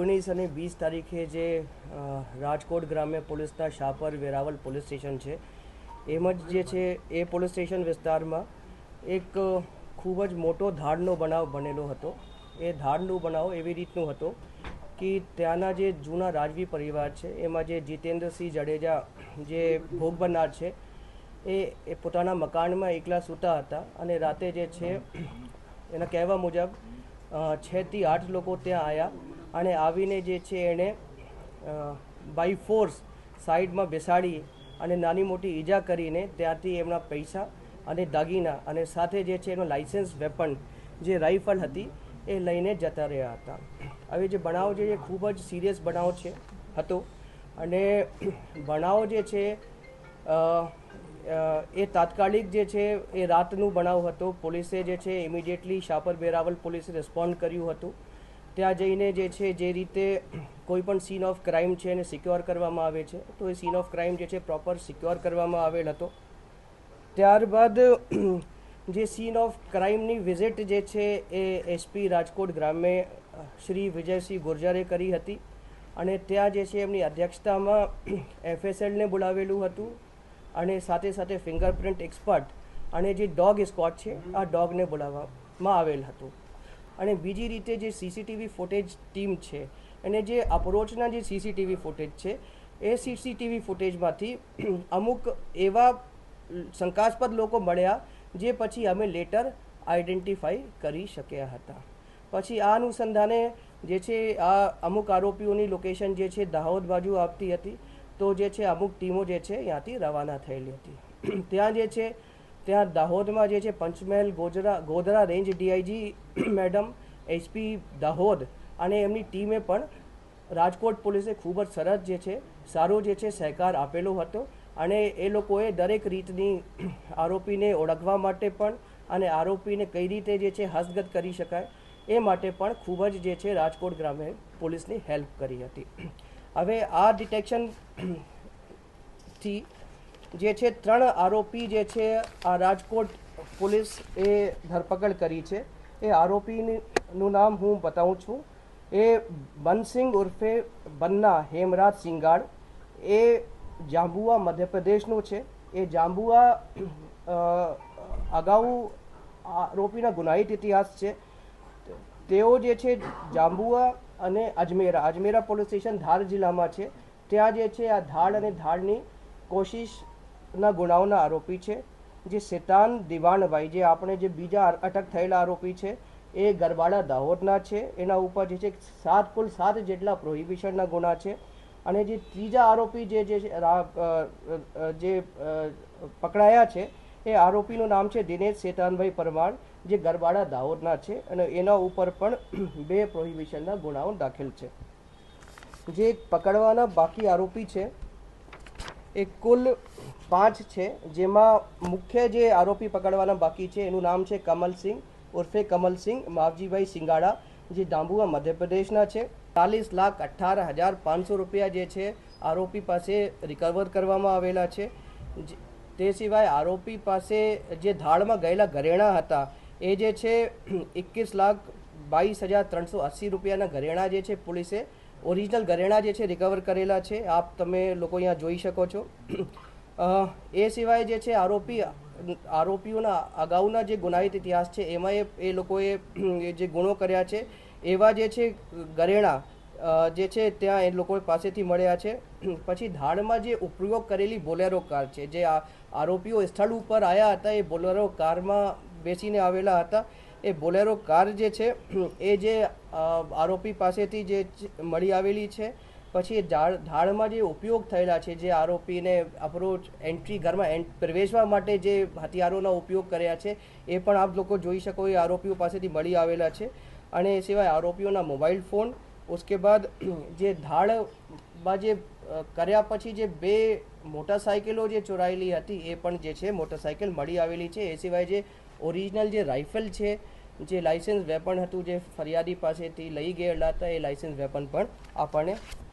19 અને 20 તારીખે જે રાજકોટ ગ્રામ્ય પોલીસના શાપર વેરાવલ પોલીસ સ્ટેશન છે એમ જ જે છે એ પોલીસ સ્ટેશન વિસ્તારમાં એક ખૂબ જ મોટો ધાડનો બનાવ બનેલો હતો. એ ધાડનો બનાવ એવી રીતનું હતો કે ત્યાંના જે જૂના રાજવી પરિવાર છે એમાં જે જીતેન્દ્રસિંહ જાડેજા જે ભોગ બનનાર છે એ પોતાના મકાનમાં એકલા સૂતા હતા અને રાતે જે છે એના કહેવા મુજબ 6 થી 8 લોકો ત્યાં આવ્યા અને આવીને જે છે એણે બાય ફોર્સ સાઈડમાં બેસાડી અને નાની મોટી ઈજા કરીને ત્યાંથી એમના પૈસા અને દાગીના અને સાથે જે છે એનો લાઇસન્સ વેપન જે રાઇફલ હતી એ લઈને જતા રહ્યા હતા. હવે જે બનાવ છે એ ખૂબ જ સિરિયસ બનાવ હતો અને બનાવ જે છે એ તાત્કાલિક જે છે એ રાતનું બનાવ હતો. પોલીસે જે છે ઇમિડિયેટલી શાપર વેરાવલ પોલીસે રિસ્પોન્ડ કર્યું હતું. ત્યાં જઈને જે છે જે રીતે કોઈ પણ સીન ઓફ ક્રાઇમ છે એને સિક્યોર કરવામાં આવે છે તો એ સીન ઓફ ક્રાઇમ જે છે પ્રોપર સિક્યોર કરવામાં આવેલ હતો. ત્યારબાદ જે સીન ઓફ ક્રાઇમની વિઝિટ જે છે એ એસપી રાજકોટ ગ્રામ્ય શ્રી વિજયસિંહ ગુર્જરે કરી હતી અને ત્યાં જે છે એમની અધ્યક્ષતામાં FSLને બોલાવેલું હતું અને સાથે સાથે ફિંગરપ્રિન્ટ એક્સપર્ટ અને જે ડોગ સ્ક્વોડ છે આ ડોગને બોલાવવામાં આવેલ હતું. અને બીજી રીતે જે CCTV ફૂટેજ ટીમ છે અને જે અપ્રોચના જે CCTV ફૂટેજ છે એ CCTV ફૂટેજમાંથી અમુક એવા શંકાસ્પદ લોકો મળ્યા જે પછી અમે લેટર આઈડેન્ટિફાઈ કરી શક્યા હતા. પછી આ અનુસંધાને જે છે આ અમુક આરોપીઓની લોકેશન જે છે દાહોદ બાજુ આપતી હતી તો જે છે અમુક ટીમો જે છે ત્યાંથી રવાના થયેલી હતી. ત્યાં જે છે ત્યાં દાહોદમાં જે છે Panchmahal Godhra range DIG madam SP Dahod અને એમની ટીમે પણ રાજકોટ પોલીસે ખૂબ જ સરસ જે છે સારો જે છે સહકાર આપેલો હતો અને એ લોકોએ દરેક રીતની આરોપીને ઓળખવા માટે પણ અને આરોપીને કઈ રીતે જે છે હસ્તગત કરી શકાય એ માટે પણ ખૂબ જ જે છે રાજકોટ ગ્રામ્ય પોલીસની હેલ્પ કરી હતી. હવે આ ડિટેક્શનથી જે છે 3 આરોપી જે છે આ રાજકોટ પોલીસ એ ધરપકડ કરી છે. એ આરોપીનું નામ હું બતાવું છું. એ બનસિંગ ઉર્ફે બન્ના હેમરાજ સિંગાડ એ જાંબુઆ મધ્યપ્રદેશનો છે. એ જાંબુઆ અગાઉ આરોપીના ગુનાહિત ઇતિહાસ છે. તેઓ જે છે જાંબુઆ અને અજમેરા પોલીસ સ્ટેશન ધાર જિલ્લામાં છે. ત્યાં જે છે આ ધાડ અને ધાડની કોશિશના ગુનાઓના આરોપી છે. જે શેતાન દિવાનભાઈ જે આપણે જે બીજા અટક થયેલા આરોપી છે એ ગરબાડા દાહોદના છે. એના ઉપર જે છે કુલ 7 જેટલા પ્રોહિબિશનના ગુના છે. અને જે ત્રીજા આરોપી જે પકડાયા છે એ આરોપીનું નામ છે દિનેશ શેતાનભાઈ પરમાર જે ગરબાડા દાહોદના છે અને એના ઉપર પણ 2 પ્રોહિબિશનના ગુનાઓ દાખલ છે. જે પકડવાના બાકી આરોપી છે એ કુલ 5 છે. જેમાં મુખ્ય જે આરોપી પકડવાના બાકી છે એનું નામ છે કમલસિંહ ઉર્ફે કમલસિંહ માવજીભાઈ સિંગાડા જે જાંબુઆ મધ્યપ્રદેશના છે. 40,18,500 રૂપિયા જે છે આરોપી પાસે રિકવર કરવામાં આવેલા છે. તે સિવાય આરોપી પાસે જે ધાડમાં ગયેલા ઘરેણાં હતા એ જે છે 21,22,380 રૂપિયાના ઘરેણાં જે છે પોલીસે ઓરિજિનલ ઘરેણાં જે છે રિકવર કરેલા છે. આપ તમે લોકો અહીંયા જોઈ શકો છો. એ સિવાય જે છે આરોપીઓના અગાઉના જે ગુનાહિત ઇતિહાસ છે એમાં એ લોકોએ જે ગુનો કર્યા છે એવા જે છે ઘરેણાં જે છે ત્યાં એ લોકો પાસેથી મળ્યા છે. પછી ધાડમાં જે ઉપયોગ કરેલી બોલેરો કાર છે જે આરોપીઓ સ્થળ ઉપર આવ્યા હતા એ બોલેરો કારમાં બેસીને આવેલા હતા. એ બોલેરો કાર જે છે એ જે આરોપી પાસેથી જે મળી આવેલી છે. પછી ધાડમાં જે ઉપયોગ થયેલા છે જે આરોપીને ઘરમાં પ્રવેશવા માટે જે હથિયારોના ઉપયોગ કર્યા છે એ પણ આપ લોકો જોઈ શકો એ આરોપીઓ પાસેથી મળી આવેલા છે. અને એ સિવાય આરોપીઓના મોબાઈલ ફોન उसके बाद જે ધાડમાં જે કર્યા પછી જે 2 મોટરસાઇકલો જે ચોરાયેલી હતી એ પણ જે છે મોટરસાઇકલ મળી આવેલી છે. એ સિવાય જે ઓરિજિનલ જે રાઇફલ છે જે લાઇસન્સ વેપન હતું જે ફરિયાદી પાસેથી લઈ ગયેલા હતા એ લાઇસન્સ વેપન પણ આપણને